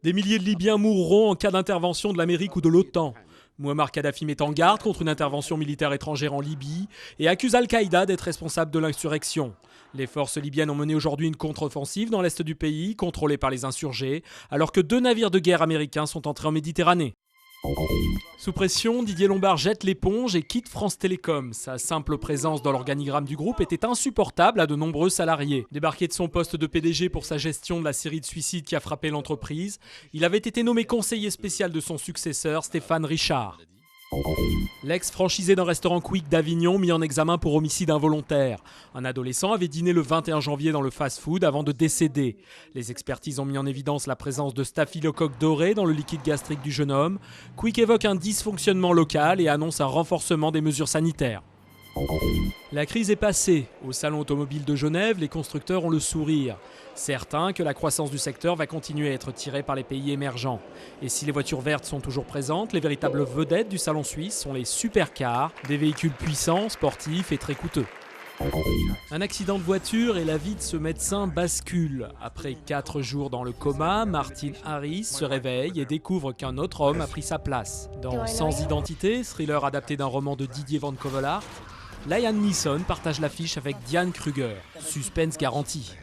Des milliers de Libyens mourront en cas d'intervention de l'Amérique ou de l'OTAN. Mouammar Kadhafi met en garde contre une intervention militaire étrangère en Libye et accuse Al-Qaïda d'être responsable de l'insurrection. Les forces libyennes ont mené aujourd'hui une contre-offensive dans l'est du pays, contrôlée par les insurgés, alors que 2 navires de guerre américains sont entrés en Méditerranée. Sous pression, Didier Lombard jette l'éponge et quitte France Télécom. Sa simple présence dans l'organigramme du groupe était insupportable à de nombreux salariés. Débarqué de son poste de PDG pour sa gestion de la série de suicides qui a frappé l'entreprise, il avait été nommé conseiller spécial de son successeur, Stéphane Richard. L'ex-franchisé d'un restaurant Quick d'Avignon mis en examen pour homicide involontaire. Un adolescent avait dîné le 21 janvier dans le fast-food avant de décéder. Les expertises ont mis en évidence la présence de staphylocoque doré dans le liquide gastrique du jeune homme. Quick évoque un dysfonctionnement local et annonce un renforcement des mesures sanitaires. La crise est passée. Au salon automobile de Genève, les constructeurs ont le sourire. Certains que la croissance du secteur va continuer à être tirée par les pays émergents. Et si les voitures vertes sont toujours présentes, les véritables vedettes du salon suisse sont les supercars, des véhicules puissants, sportifs et très coûteux. Un accident de voiture et la vie de ce médecin bascule. Après 4 jours dans le coma, Martin Harris se réveille et découvre qu'un autre homme a pris sa place. Dans Sans identité, thriller adapté d'un roman de Didier Van Covelart, Liam Neeson partage l'affiche avec Diane Kruger. Suspense garanti.